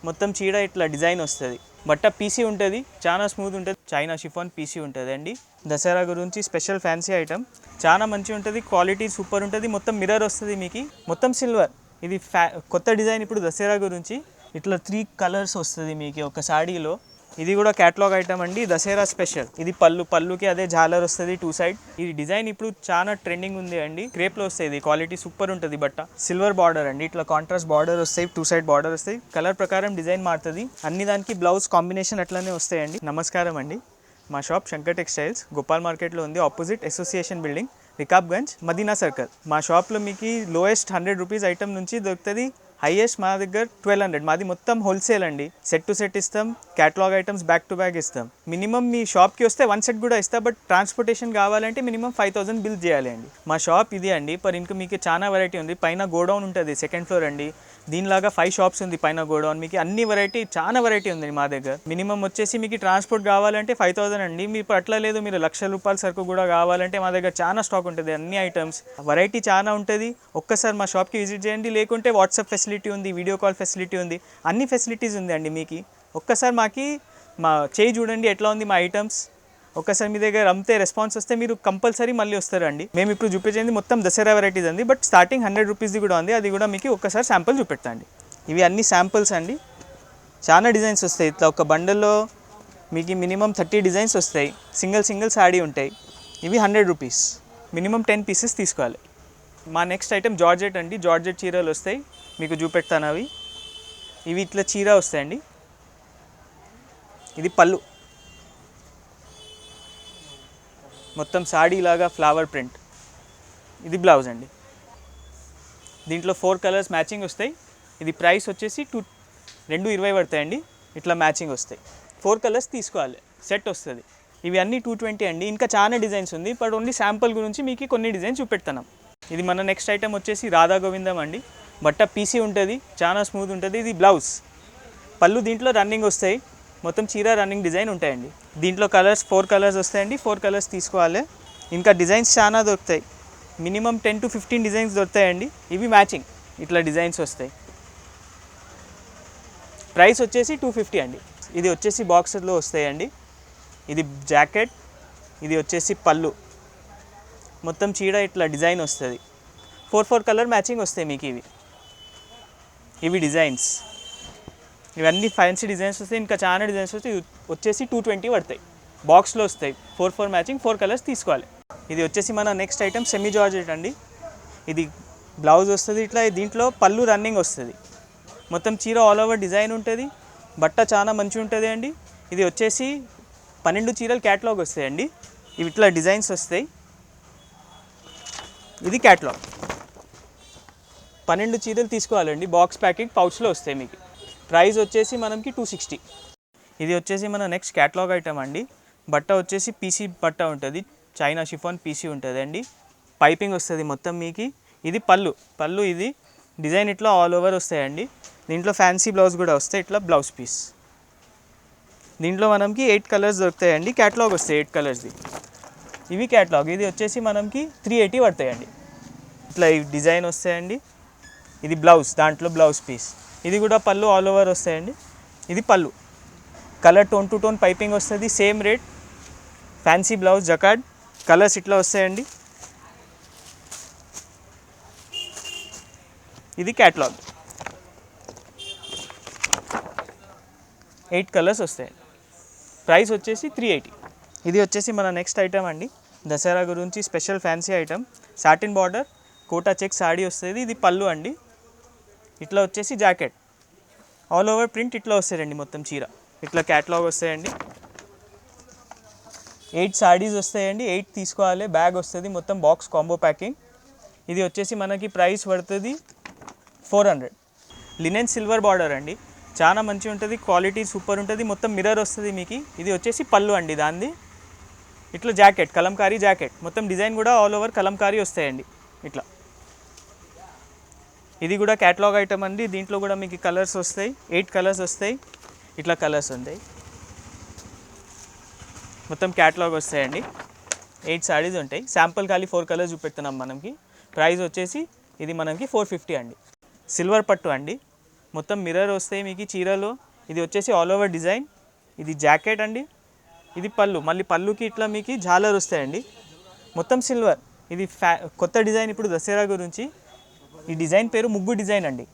మొత్తం చీర ఇట్లా డిజైన్ వస్తుంది. బట్ట పీసీ ఉంటుంది, చాలా స్మూత్ ఉంటుంది. చైనా షిఫాన్ పీసీ ఉంటుంది అండి. దసరా గురించి స్పెషల్ ఫ్యాన్సీ ఐటమ్, చాలా మంచిగా ఉంటుంది, క్వాలిటీ సూపర్ ఉంటుంది. మొత్తం మిర్రర్ వస్తుంది మీకు, మొత్తం సిల్వర్. ఇది కొత్త డిజైన్ ఇప్పుడు దసరా గురించి. ఇట్లా 3 కలర్స్ వస్తుంది మీకు ఒక సాడీలో. ఇది కూడా క్యాటలాగ్ ఐటమ్ అండి, దసరా స్పెషల్. ఇది పళ్ళుకి అదే జాలర్ వస్తుంది 2 సైడ్. ఈ డిజైన్ ఇప్పుడు చాలా ట్రెండింగ్ ఉంది అండి. క్రేప్లో వస్తుంది, క్వాలిటీ సూపర్ ఉంటుంది. బట్ట సిల్వర్ బార్డర్ అండి, ఇట్లా కాంట్రాస్ట్ బార్డర్ వస్తాయి, 2 సైడ్ బార్డర్ వస్తాయి. కలర్ ప్రకారం డిజైన్ మారుతుంది. అన్ని దానికి బ్లౌజ్ కాంబినేషన్ అట్లనే వస్తాయండి. నమస్కారం అండి, మా షాప్ శంకర్ టెక్స్టైల్స్ గోపాల్ మార్కెట్లో ఉంది, opposite association building, Rikabganj, Madina circle. మా షాప్లో మీకు లోయెస్ట్ 100 రూపీస్ ఐటమ్ నుంచి దొరుకుతుంది, హైయెస్ట్ మా దగ్గర 1200. మాది మొత్తం హోల్సేల్ అండి. సెట్ టు సెట్ ఇస్తాం, catalogue items back to back ఇస్తాం. మినిమం మీ షాప్కి వస్తే 1 సెట్ కూడా ఇస్తాం, బట్ ట్రాన్స్పోర్టేషన్ కావాలంటే మినిమం 5000 బిల్ చేయాలి అండి. మా షాప్ ఇది అండి. ఇంకా మీకు చాలా వెరైటీ ఉంది. పైన గోడౌన్ ఉంటుంది, సెకండ్ ఫ్లోర్ అండి. దీనిలాగా 5 షాప్స్ ఉంది పైన గోడౌన్. మీకు అన్ని వెరైటీ, చాలా వెరైటీ ఉంది మా దగ్గర. మినిమం వచ్చేసి మీకు ట్రాన్స్పోర్ట్ కావాలంటే 5000 అండి. మీకు అట్లా లేదు, మీరు ₹1,00,000 సరుకు కూడా కావాలంటే మా దగ్గర చాలా స్టాక్ ఉంటుంది, అన్ని ఐటమ్స్, వెరైటీ చాలా ఉంటుంది. ఒక్కసారి మా షాప్కి విజిట్ చేయండి, లేకుంటే వాట్సాప్ ఫెసిలిటీ ఉంది, వీడియో కాల్ ఫెసిలిటీ ఉంది, అన్ని ఫెసిలిటీస్ ఉంది అండి మీకు. ఒక్కసారి మా చేయి చూడండి ఎట్లా ఉంది మా ఐటమ్స్. ఒక్కసారి మీ దగ్గర అమ్మితే రెస్పాన్స్ వస్తే మీరు కంపల్సరీ మళ్ళీ వస్తారండి. మేము ఇప్పుడు చూపించేది మొత్తం దసరా వెరైటీస్ అండి, బట్ స్టార్టింగ్ 100 రూపీస్ది కూడా ఉంది, అది కూడా మీకు ఒక్కసారి శాంపుల్ చూపెడతా అండి. ఇవి అన్ని శాంపుల్స్ అండి, చాలా డిజైన్స్ వస్తాయి. ఇట్లా ఒక బండల్లో మీకు మినిమం 30 డిజైన్స్ వస్తాయి. సింగిల్ సాడీ ఉంటాయి. ఇవి 100 రూపీస్, మినిమం 10 పీసెస్ తీసుకోవాలి. మా నెక్స్ట్ ఐటమ్ జార్జెట్ అండి. జార్జెట్ చీరలు వస్తాయి, మీకు చూపెడతాను అవి. ఇవి ఇట్లా చీర వస్తాయండి. ఇది పళ్ళు, మొత్తం సాడీ లాగా ఫ్లవర్ ప్రింట్. ఇది బ్లౌజ్ అండి. దీంట్లో 4 కలర్స్ మ్యాచింగ్ వస్తాయి. ఇది ప్రైస్ వచ్చేసి 220 పడతాయండి. ఇట్లా మ్యాచింగ్ వస్తాయి. 4 కలర్స్ తీసుకోవాలి, సెట్ వస్తుంది. ఇవి అన్నీ 220 అండి. ఇంకా చాలా డిజైన్స్ ఉంది, బట్ ఓన్లీ శాంపుల్ గురించి మీకు కొన్ని డిజైన్స్ చూపెడతాను. ఇది మన నెక్స్ట్ ఐటమ్ వచ్చేసి రాధా గోవిందం అండి. బట్ట పీసీ ఉంటుంది, చాలా స్మూత్ ఉంటుంది. ఇది బ్లౌజ్, పళ్ళు దీంట్లో రన్నింగ్ వస్తాయి. మొత్తం చీర రన్నింగ్ డిజైన్ ఉంటాయండి. దీంట్లో కలర్స్ 4 కలర్స్ వస్తాయండి. 4 కలర్స్ తీసుకోవాలి. ఇంకా డిజైన్స్ చాలా దొరుకుతాయి, మినిమం 10 to 15 డిజైన్స్ దొరుకుతాయండి. ఇవి మ్యాచింగ్ ఇట్లా డిజైన్స్ వస్తాయి. ప్రైస్ వచ్చేసి 250 అండి. ఇది వచ్చేసి బాక్సర్లో వస్తాయండి. ఇది జాకెట్, ఇది వచ్చేసి పళ్ళు, మొత్తం చీర ఇట్లా డిజైన్ వస్తుంది. 4 కలర్ మ్యాచింగ్ వస్తాయి మీకు. ఇవి డిజైన్స్, ఇవన్నీ ఫ్యాన్సీ డిజైన్స్ వస్తాయి. ఇంకా చాలా డిజైన్స్ వస్తాయి. వచ్చేసి 220 పడతాయి. బాక్స్లో వస్తాయి. 4 మ్యాచింగ్, 4 కలర్స్ తీసుకోవాలి. ఇది వచ్చేసి మన నెక్స్ట్ ఐటమ్ సెమీ జార్జెట్ అండి. ఇది బ్లౌజ్ వస్తుంది ఇట్లా, దీంట్లో పళ్ళు రన్నింగ్ వస్తుంది. మొత్తం చీర ఆల్ ఓవర్ డిజైన్ ఉంటుంది. బట్ట చాలా మంచిగా ఉంటుంది అండి. ఇది వచ్చేసి 12 చీరలు క్యాటలాగ్ వస్తాయండి. ఇవి ఇట్లా డిజైన్స్ వస్తాయి. ఇది క్యాటలాగ్, 12 చీరలు తీసుకోవాలండి. బాక్స్ ప్యాకింగ్ పౌచ్లో వస్తాయి మీకు. ప్రైస్ వచ్చేసి మనకి 260. ఇది వచ్చేసి మన నెక్స్ట్ క్యాటలాగ్ ఐటమ్ అండి. బట్ట వచ్చేసి పీసీ బట్ట ఉంటుంది, చైనా షిఫాన్ పీసీ ఉంటుంది అండి. పైపింగ్ వస్తుంది మొత్తం మీకు. ఇది పళ్ళు ఇది డిజైన్ ఇట్లా ఆల్ ఓవర్ వస్తాయండి. దీంట్లో ఫ్యాన్సీ బ్లౌజ్ కూడా వస్తాయి, ఇట్లా బ్లౌజ్ పీస్. దీంట్లో మనకి 8 కలర్స్ దొరుకుతాయండి. క్యాటలాగ్ వస్తాయి 8 కలర్స్ది. ఇవి క్యాటలాగ్. ఇది వచ్చేసి మనకి 380 పడతాయండి. ఇట్లా ఈ డిజైన్ వస్తాయండి. ఇది బ్లౌజ్, దాంట్లో బ్లౌజ్ పీస్. ఇది కూడా పళ్ళు ఆల్ ఓవర్ వస్తాయండి. ఇది పళ్ళు, colour tone to tone piping వస్తుంది, same rate. Fancy blouse jacquard, colours ఇట్లా వస్తాయండి. ఇది క్యాటలాగ్, 8 కలర్స్ వస్తాయండి. ప్రైస్ వచ్చేసి 380. ఇది వచ్చేసి మన నెక్స్ట్ ఐటమ్ అండి. దసరా గురించి special fancy item, satin border Kota check sari వస్తుంది. ఇది పళ్ళు అండి. ఇట్లా వచ్చేసి జాకెట్, ఆల్ ఓవర్ ప్రింట్ ఇట్లా వస్తాయండి. మొత్తం చీర ఇట్లా క్యాటలాగ్ వస్తాయండి. 8 సాడీస్ వస్తాయండి. 8 తీసుకోవాలి. బ్యాగ్ వస్తుంది, మొత్తం బాక్స్ కాంబో ప్యాకింగ్. ఇది వచ్చేసి మనకి ప్రైస్ పడుతుంది 400. లినెన్ సిల్వర్ బార్డర్ అండి, చాలా మంచిగా ఉంటుంది, క్వాలిటీ సూపర్ ఉంటుంది. మొత్తం మిర్రర్ వస్తుంది మీకు. ఇది వచ్చేసి పళ్ళు అండి దాన్ని. ఇట్లా జాకెట్, కలంకారీ జాకెట్, మొత్తం డిజైన్ కూడా ఆల్ ఓవర్ కలంకారీ వస్తాయండి ఇట్లా. ఇది కూడా క్యాటలాగ్ ఐటమ్ అండి. దీంట్లో కూడా మీకు కలర్స్ వస్తాయి, 8 కలర్స్ వస్తాయి. ఇట్లా కలర్స్ ఉంటాయి, మొత్తం క్యాటలాగ్ వస్తాయండి. 8 సారీస్ ఉంటాయి. శాంపుల్ ఖాళీ 4 కలర్స్ చూపెడుతున్నాం మనకి. ప్రైస్ వచ్చేసి ఇది మనకి 450 అండి. సిల్వర్ పట్టు అండి, మొత్తం మిర్రర్ వస్తాయి మీకు చీరలో. ఇది వచ్చేసి ఆల్ ఓవర్ డిజైన్. ఇది జాకెట్ అండి, ఇది పళ్ళు. మళ్ళీ పళ్ళుకి ఇట్లా మీకు జాలర్ వస్తాయండి, మొత్తం సిల్వర్. ఇది కొత్త డిజైన్ ఇప్పుడు దసరా గురించి. ఈ డిజైన్ పేరు ముగ్గు డిజైన్ అండి.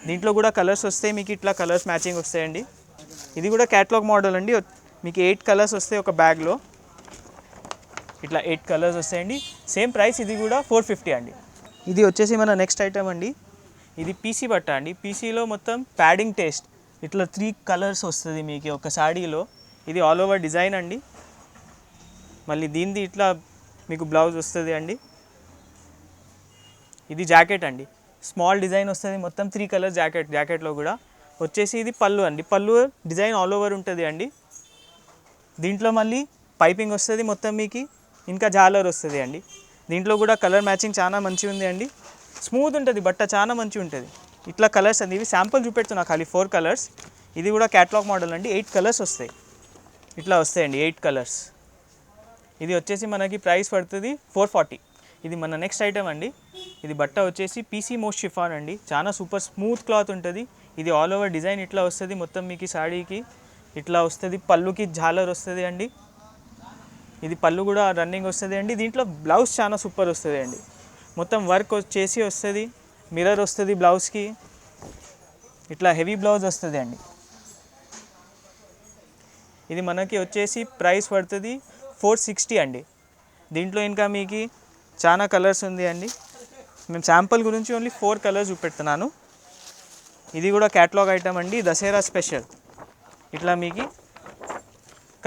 దీంట్లో కూడా కలర్స్ వస్తాయి మీకు, ఇట్లా కలర్స్ మ్యాచింగ్ వస్తాయండి. ఇది కూడా క్యాటలాగ్ మోడల్ అండి. మీకు 8 కలర్స్ వస్తాయి ఒక బ్యాగ్లో. ఇట్లా 8 కలర్స్ వస్తాయండి. సేమ్ ప్రైస్, ఇది కూడా 450 అండి. ఇది వచ్చేసి మన నెక్స్ట్ ఐటమ్ అండి. ఇది పీసీ బట్ట అండి. పీసీలో మొత్తం ప్యాడింగ్ టేస్ట్. ఇట్లా 3 కలర్స్ వస్తుంది మీకు ఒక సాడీలో. ఇది ఆల్ ఓవర్ డిజైన్ అండి. మళ్ళీ దీనిది ఇట్లా మీకు బ్లౌజ్ వస్తుంది అండి. ఇది జాకెట్ అండి, స్మాల్ డిజైన్ వస్తుంది మొత్తం 3 కలర్ జాకెట్. జాకెట్లో కూడా వచ్చేసి ఇది పళ్ళు అండి. పళ్ళు డిజైన్ ఆల్ ఓవర్ ఉంటుంది అండి. దీంట్లో మళ్ళీ పైపింగ్ వస్తుంది మొత్తం మీకు, ఇంకా జాలర్ వస్తుంది అండి. దీంట్లో కూడా కలర్ మ్యాచింగ్ చాలా మంచిగా ఉంది అండి. స్మూత్ ఉంటుంది బట్ట, చాలా మంచిగా ఉంటుంది. ఇట్లా కలర్స్ అండి. ఇవి శాంపుల్ చూపెడుతున్నా ఖాళీ 4 కలర్స్. ఇది కూడా క్యాటలాగ్ మోడల్ అండి. 8 కలర్స్ వస్తాయి, ఇట్లా వస్తాయండి 8 కలర్స్. ఇది వచ్చేసి మనకి ప్రైస్ పడుతుంది 440. ఇది మన నెక్స్ట్ ఐటమ్ అండి. ఇది బట్ట వచ్చేసి పీసీ మోస్ట్ షిఫాన్ అండి. చాలా సూపర్ స్మూత్ క్లాత్ ఉంటుంది. ఇది ఆల్ ఓవర్ డిజైన్ ఇట్లా వస్తుంది మొత్తం మీకు సాడీకి, ఇట్లా వస్తుంది. పళ్ళుకి జాలర్ వస్తుంది అండి. ఇది పళ్ళు కూడా రన్నింగ్ వస్తుంది అండి. దీంట్లో బ్లౌజ్ చాలా సూపర్ వస్తుంది అండి. మొత్తం వర్క్ చేసి వస్తుంది, మిర్రర్ వస్తుంది బ్లౌజ్కి, ఇట్లా హెవీ బ్లౌజ్ వస్తుంది అండి. ఇది మనకి వచ్చేసి ప్రైస్ పడుతుంది 460 అండి. దీంట్లో ఇంకా మీకు చాలా కలర్స్ ఉంది అండి. మేము శాంపుల్ గురించి ఓన్లీ 4 కలర్స్ చూపెడుతున్నాను. ఇది కూడా క్యాటలాగ్ ఐటమ్ అండి, దసరా స్పెషల్. ఇట్లా మీకు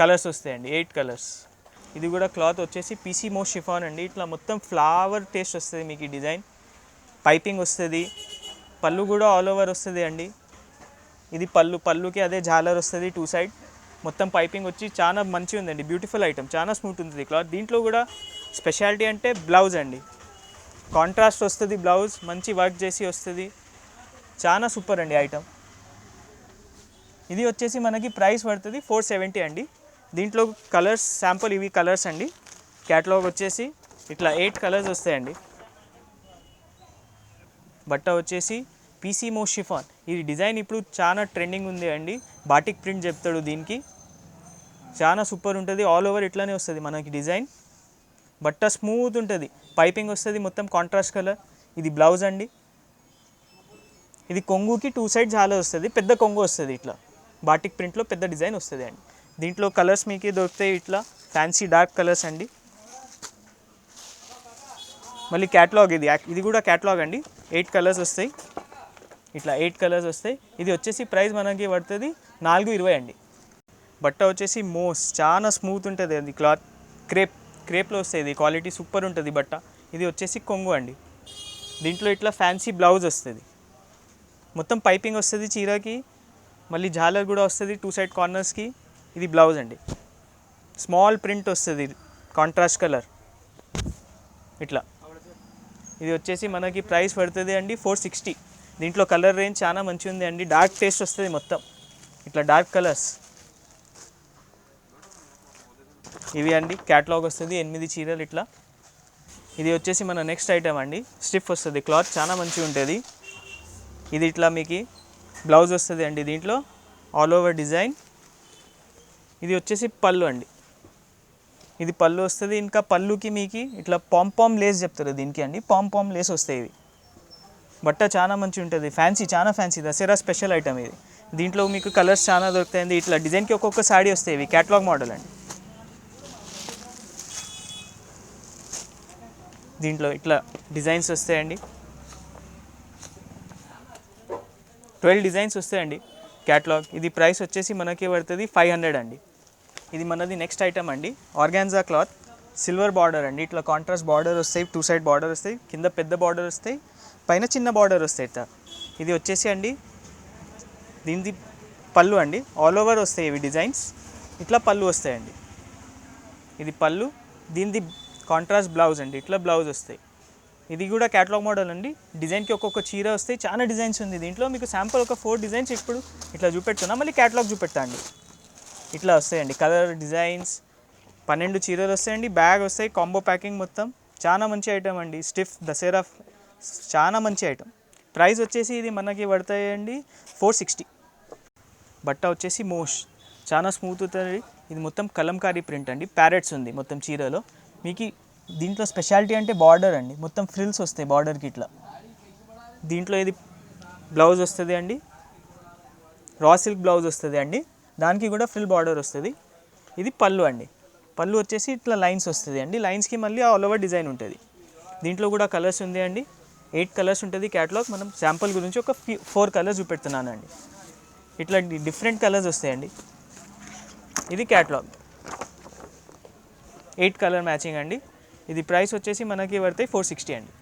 కలర్స్ వస్తాయండి, 8 కలర్స్. ఇది కూడా క్లాత్ వచ్చేసి పీసీ మోస్ట్ షిఫాన్ అండి. ఇట్లా మొత్తం ఫ్లవర్ టేస్ట్ వస్తుంది మీకు ఈ డిజైన్. పైపింగ్ వస్తుంది, పళ్ళు కూడా ఆల్ ఓవర్ వస్తుంది అండి. ఇది పళ్ళుకి అదే జాలర్ వస్తుంది 2 సైడ్. మొత్తం పైపింగ్ వచ్చి చాలా మంచిగా ఉందండి. బ్యూటిఫుల్ ఐటమ్, చాలా స్మూత్ ఉంటుంది క్లాత్. దీంట్లో కూడా స్పెషాలిటీ అంటే బ్లౌజ్ అండి. కాంట్రాస్ట్ వస్తుంది బ్లౌజ్, మంచి వర్క్ చేసి వస్తుంది. చాలా సూపర్ అండి ఐటమ్. ఇది వచ్చేసి మనకి ప్రైస్ పడుతుంది 470 అండి. దీంట్లో కలర్స్ శాంపుల్ ఇవి కలర్స్ అండి. క్యాటలాగ్ వచ్చేసి ఇట్లా 8 కలర్స్ వస్తాయండి. బట్ట వచ్చేసి పీసీ మోస్ట్ షిఫాన్. ఈ డిజైన్ ఇప్పుడు చాలా ట్రెండింగ్ ఉంది అండి. బాటిక్ ప్రింట్ చెప్తాడు దీనికి, చాలా సూపర్ ఉంటుంది. ఆల్ ఓవర్ ఇట్లానే వస్తుంది మనకి డిజైన్. బట్ట స్మూత్ ఉంటుంది, పైపింగ్ వస్తుంది మొత్తం కాంట్రాస్ట్ కలర్. ఇది బ్లౌజ్ అండి. ఇది కొంగుకి 2 సైడ్ జాలర్ వస్తుంది, పెద్ద కొంగు వస్తుంది. ఇట్లా బాటిక్ ప్రింట్లో పెద్ద డిజైన్ వస్తుంది అండి. దీంట్లో కలర్స్ మీకు దొరుకుతాయి, ఇట్లా ఫ్యాన్సీ డార్క్ కలర్స్ అండి. మళ్ళీ క్యాటలాగ్, ఇది కూడా క్యాటలాగ్ అండి. 8 కలర్స్ వస్తాయి, ఇట్లా 8 కలర్స్ వస్తాయి. ఇది వచ్చేసి ప్రైస్ మనకి పడుతుంది 420 అండి. బట్ట వచ్చేసి చాలా స్మూత్ ఉంటుంది అది క్లాత్. క్రేప్లో వస్తుంది, ఇది క్వాలిటీ సూపర్ ఉంటుంది బట్ట. ఇది వచ్చేసి కొంగు అండి. దీంట్లో ఇట్లా ఫ్యాన్సీ బ్లౌజ్ వస్తుంది, మొత్తం పైపింగ్ వస్తుంది చీరకి. మళ్ళీ జాలర్ కూడా వస్తుంది 2 సైడ్ కార్నర్స్కి. ఇది బ్లౌజ్ అండి, స్మాల్ ప్రింట్ వస్తుంది, కాంట్రాస్ట్ కలర్ ఇట్లా. ఇది వచ్చేసి మనకి ప్రైస్ పడుతుంది అండి 460. దీంట్లో కలర్ రేంజ్ చాలా మంచిగా ఉంది అండి. డార్క్ టేస్ట్ వస్తుంది మొత్తం, ఇట్లా డార్క్ కలర్స్. ఇవి అండి క్యాటలాగ్ వస్తుంది 8 చీరలు ఇట్లా. ఇది వచ్చేసి మన నెక్స్ట్ ఐటమ్ అండి. స్టిఫ్ వస్తుంది క్లాత్, చాలా మంచిగా ఉంటుంది. ఇది ఇట్లా మీకు బ్లౌజ్ వస్తుంది అండి. దీంట్లో ఆల్ ఓవర్ డిజైన్. ఇది వచ్చేసి పళ్ళు అండి. ఇది పళ్ళు వస్తుంది. ఇంకా పళ్ళుకి మీకు ఇట్లా పామ్ లేస్ చెప్తారు దీనికి అండి. పామ్ లేస్ వస్తాయి ఇవి. బట్ట చాలా మంచిగా ఉంటుంది, ఫ్యాన్సీ, చాలా ఫ్యాన్సీ, దసరా స్పెషల్ ఐటమ్ ఇది. దీంట్లో మీకు కలర్స్ చాలా దొరుకుతాయండి. ఇట్లా డిజైన్కి ఒక్కొక్క సాడీ వస్తాయి. ఇవి క్యాటలాగ్ మోడల్ అండి. దీంట్లో ఇట్లా డిజైన్స్ వస్తాయండి, 12 డిజైన్స్ వస్తాయండి క్యాటలాగ్. ఇది ప్రైస్ వచ్చేసి మనకి పడుతుంది 500 అండి. ఇది మనది నెక్స్ట్ ఐటమ్ అండి. ఆర్గాన్జా క్లాత్, సిల్వర్ బార్డర్ అండి. ఇట్లా కాంట్రాస్ట్ బార్డర్ వస్తాయి, 2 సైడ్ బార్డర్ వస్తాయి, కింద పెద్ద బార్డర్ వస్తాయి, పైన చిన్న బార్డర్ వస్తాయి ఇట్లా. ఇది వచ్చేసి అండి దీనిది పళ్ళు అండి. ఆల్ ఓవర్ వస్తాయి ఇవి డిజైన్స్, ఇట్లా పళ్ళు వస్తాయండి. ఇది పళ్ళు, దీనిది కాంట్రాస్ట్ బ్లౌజ్ అండి. ఇట్లా బ్లౌజ్ వస్తాయి. ఇది కూడా క్యాటలాగ్ మోడల్ అండి. డిజైన్కి ఒక్కొక్క చీర వస్తాయి, చాలా డిజైన్స్ ఉంది దీంట్లో. మీకు శాంపుల్ ఒక 4 డిజైన్స్ ఇప్పుడు ఇట్లా చూపెడుతున్నా, మళ్ళీ క్యాటలాగ్ చూపెడతా అండి. ఇట్లా వస్తాయండి కలర్ డిజైన్స్. 12 చీరలు వస్తాయండి, బ్యాగ్ వస్తాయి, కాంబో ప్యాకింగ్ మొత్తం. చాలా మంచి ఐటమ్ అండి. స్టిఫ్ దసరా, చాలా మంచి ఐటమ్. ప్రైస్ వచ్చేసి ఇది మనకి పడతాయండి 460. బట్ట వచ్చేసి చాలా స్మూత్ అవుతుంది. ఇది మొత్తం కలంకారీ ప్రింట్ అండి, ప్యారెట్స్ ఉంది మొత్తం చీరలో. మీకు దీంట్లో స్పెషాలిటీ అంటే బార్డర్ అండి, మొత్తం ఫ్రిల్స్ వస్తాయి బార్డర్కి ఇట్లా. దీంట్లో ఇది బ్లౌజ్ వస్తుంది అండి, రా సిల్క్ బ్లౌజ్ వస్తుంది అండి, దానికి కూడా ఫ్రిల్ బార్డర్ వస్తుంది. ఇది పళ్ళు అండి, పళ్ళు వచ్చేసి ఇట్లా లైన్స్ వస్తుంది అండి, లైన్స్కి మళ్ళీ ఆల్ ఓవర్ డిజైన్ ఉంటుంది. దీంట్లో కూడా కలర్స్ ఉంది అండి, 8 కలర్స్ ఉంటుంది క్యాటలాగ్. మనం శాంపుల్ గురించి ఒక 4 కలర్స్ చూపెడుతున్నానండి. ఇట్లా డిఫరెంట్ కలర్స్ వస్తాయండి. ఇది క్యాటలాగ్ 8 కలర్ మ్యాచింగ్ అండి. ఇది ప్రైస్ వచ్చేసి మనకి పడతాయి 460 అండి.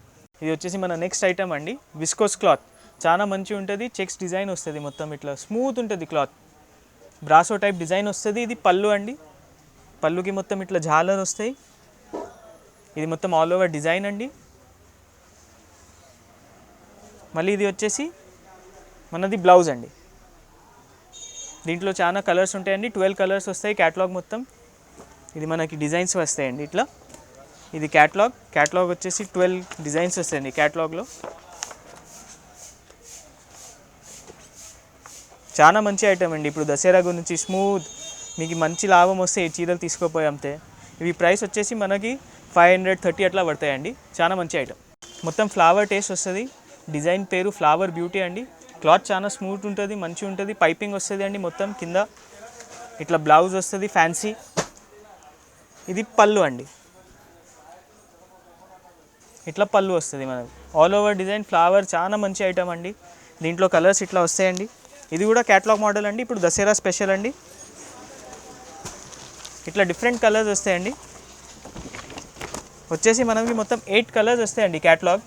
ఇది వచ్చేసి మన నెక్స్ట్ ఐటమ్ అండి, విస్కోస్ క్లాత్. చాలా మంచిగా ఉంటుంది, చెక్స్ డిజైన్ వస్తుంది, మొత్తం ఇట్లా స్మూత్ ఉంటుంది క్లాత్, బ్రాసో టైప్ డిజైన్ వస్తుంది. ఇది పళ్ళు అండి, పళ్ళుకి మొత్తం ఇట్లా జాలర్ వస్తాయి. ఇది మొత్తం ఆల్ ఓవర్ డిజైన్ అండి. మళ్ళీ ఇది వచ్చేసి మనది బ్లౌజ్ అండి. దీంట్లో చాలా కలర్స్ ఉంటాయండి, 12 కలర్స్ వస్తాయి క్యాటలాగ్ మొత్తం. ఇది మనకి డిజైన్స్ వస్తాయండి ఇట్లా. ఇది క్యాటలాగ్ వచ్చేసి 12 డిజైన్స్ వస్తాయండి క్యాటలాగ్లో. చాలా మంచి ఐటమ్ అండి. ఇప్పుడు దసరా గురించి స్మూత్ మీకు మంచి లాభం వస్తే ఈ చీరలు తీసుకోపోయి అమ్మితే. ఇవి ప్రైస్ వచ్చేసి మనకి 530 అట్లా పడతాయండి. చాలా మంచి ఐటమ్, మొత్తం ఫ్లవర్ టేస్ట్ వస్తుంది. డిజైన్ పేరు ఫ్లవర్ బ్యూటీ అండి. క్లాత్ చాలా స్మూత్ ఉంటుంది, మంచిగా ఉంటుంది. పైపింగ్ వస్తుంది అండి మొత్తం కింద. ఇట్లా బ్లౌజ్ వస్తుంది ఫ్యాన్సీ. ఇది పళ్ళు అండి, ఇట్లా పళ్ళు వస్తుంది మనకి. ఆల్ ఓవర్ డిజైన్ ఫ్లవర్, చాలా మంచి ఐటమ్ అండి. దీంట్లో కలర్స్ ఇట్లా వస్తాయండి. ఇది కూడా క్యాటలాగ్ మోడల్ అండి, ఇప్పుడు దసరా స్పెషల్ అండి. ఇట్లా డిఫరెంట్ కలర్స్ వస్తాయండి. వచ్చేసి మనకి మొత్తం 8 కలర్స్ వస్తాయండి క్యాటలాగ్.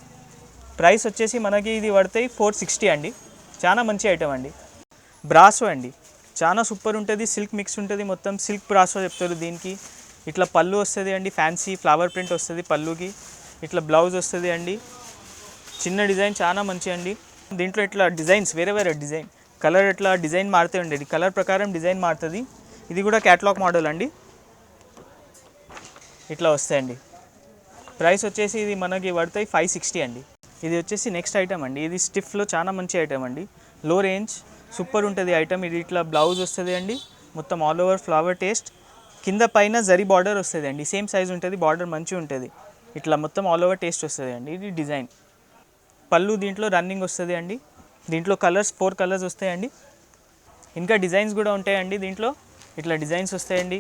ప్రైస్ వచ్చేసి మనకి ఇది పడతాయి 460 అండి. చాలా మంచి ఐటమ్ అండి. బ్రాసో అండి, చాలా సూపర్ ఉంటుంది, సిల్క్ మిక్స్ ఉంటుంది, మొత్తం సిల్క్ బ్రాసో చెప్తారు దీనికి. ఇట్లా పళ్ళు వస్తుంది అండి, ఫ్యాన్సీ ఫ్లవర్ ప్రింట్ వస్తుంది పళ్ళుకి. ఇట్లా బ్లౌజ్ వస్తుంది అండి, చిన్న డిజైన్, చాలా మంచి అండి. దీంట్లో ఇట్లా డిజైన్స్ వేరే డిజైన్, కలర్ ఇట్లా డిజైన్ మారుతూ ఉండేది, కలర్ ప్రకారం డిజైన్ మారుతుంది. ఇది కూడా క్యాటలాగ్ మోడల్ అండి. ఇట్లా వస్తాయండి. ప్రైస్ వచ్చేసి ఇది మనకి పడతాయి 560 అండి. ఇది వచ్చేసి నెక్స్ట్ ఐటమ్ అండి. ఇది స్టిఫ్లో చాలా మంచి ఐటమ్ అండి, లో రేంజ్, సూపర్ ఉంటుంది ఐటమ్. ఇది ఇట్లా బ్లౌజ్ వస్తుంది అండి, మొత్తం ఆల్ ఓవర్ ఫ్లవర్ టేస్ట్, కింద పైన జరీ బార్డర్ వస్తుంది అండి, సేమ్ సైజ్ ఉంటుంది, బార్డర్ మంచిగా ఉంటుంది. ఇట్లా మొత్తం ఆల్ ఓవర్ టేస్ట్ వస్తుంది అండి. ఇది డిజైన్ పళ్ళు, దీంట్లో రన్నింగ్ వస్తుంది అండి. దీంట్లో కలర్స్ 4 కలర్స్ వస్తాయండి. ఇంకా డిజైన్స్ కూడా ఉంటాయండి దీంట్లో. ఇట్లా డిజైన్స్ వస్తాయండి,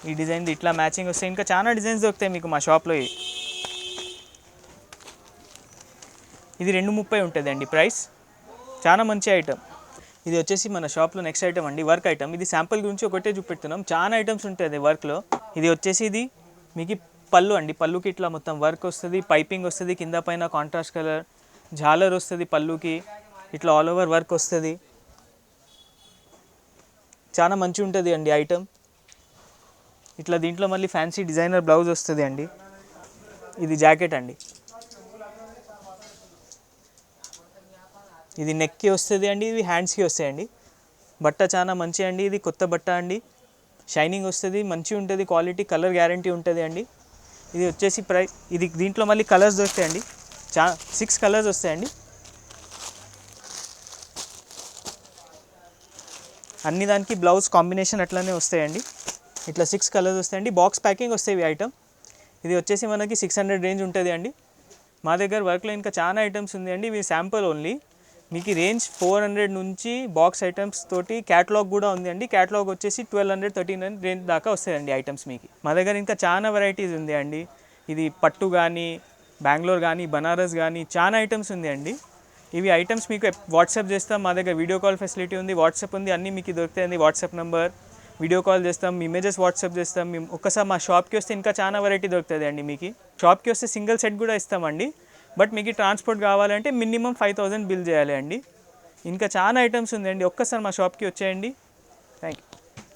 ఈ డిజైన్ ఇట్లా మ్యాచింగ్ వస్తాయి. ఇంకా చాలా డిజైన్స్ దొరుకుతాయి మీకు మా షాప్లో. ఇది 230 ఉంటుంది అండి ప్రైస్. చాలా మంచి ఐటమ్. ఇది వచ్చేసి మన షాప్లో నెక్స్ట్ ఐటమ్ అండి, వర్క్ ఐటమ్. ఇది శాంపుల్ గురించి ఒకటే చూపెడుతున్నాం, చాలా ఐటమ్స్ ఉంటుంది వర్క్లో. ఇది వచ్చేసి ఇది మీకు పళ్ళు అండి, పళ్ళుకి ఇట్లా మొత్తం వర్క్ వస్తుంది, పైపింగ్ వస్తుంది, కింద పైన కాంట్రాస్ట్ కలర్ జాలర్ వస్తుంది పళ్ళుకి. ఇట్లా ఆల్ ఓవర్ వర్క్ వస్తుంది, చాలా మంచి ఉంటుంది అండి ఐటమ్. ఇట్లా దీంట్లో మళ్ళీ ఫ్యాన్సీ డిజైనర్ బ్లౌజ్ వస్తుంది అండి. ఇది జాకెట్ అండి, ఇది నెక్కి వస్తుంది అండి, ఇది హ్యాండ్స్కి వస్తాయండి. బట్ట చాలా మంచి అండి, ఇది కొత్త బట్ట అండి, షైనింగ్ వస్తుంది, మంచిగా ఉంటుంది క్వాలిటీ, కలర్ గ్యారంటీ ఉంటుంది అండి. ఇది వచ్చేసి ఇది దీంట్లో మళ్ళీ కలర్స్ దొరుకుతాయండి, 6 కలర్స్ వస్తాయండి. అన్ని దానికి బ్లౌజ్ కాంబినేషన్ అట్లనే వస్తాయండి. ఇట్లా 6 కలర్స్ వస్తాయండి. బాక్స్ ప్యాకింగ్ వస్తాయి ఈ ఐటమ్. ఇది వచ్చేసి మనకి 600 రేంజ్ ఉంటుంది అండి. మా దగ్గర వర్క్లో ఇంకా చాలా ఐటమ్స్ ఉంది అండి, ఇవి శాంపుల్ ఓన్లీ. మీకు రేంజ్ 400 నుంచి బాక్స్ ఐటమ్స్ తోటి క్యాటలాగ్ కూడా ఉంది అండి. క్యాటలాగ్ వచ్చేసి 1200-1300 రేంజ్ దాకా వస్తాయండి ఐటమ్స్ మీకు. మా దగ్గర ఇంకా చాలా వెరైటీస్ ఉంది అండి. ఇది పట్టు కానీ, బెంగళూరు కానీ, బనారస్ కానీ చాలా ఐటమ్స్ ఉంది అండి. ఇవి ఐటమ్స్ మీకు వాట్సాప్ చేస్తాం, మా దగ్గర వీడియో కాల్ ఫెసిలిటీ ఉంది, వాట్సాప్ ఉంది, అన్నీ మీకు దొరుకుతాయండి. వాట్సాప్ నెంబర్, వీడియో కాల్ చేస్తాం, ఇమేజెస్ వాట్సాప్ చేస్తాం. మేము ఒక్కసారి మా షాప్కి వస్తే ఇంకా చాలా వెరైటీ దొరుకుతుంది అండి మీకు. షాప్కి వస్తే సింగిల్ సెట్ కూడా ఇస్తామండి, బట్ మీకు ట్రాన్స్పోర్ట్ కావాలంటే మినిమం 5000 బిల్ చేయాలి అండి. ఇంకా చాలా ఐటమ్స్ ఉందండి, ఒక్కసారి మా షాప్కి వచ్చేయండి. Thank you.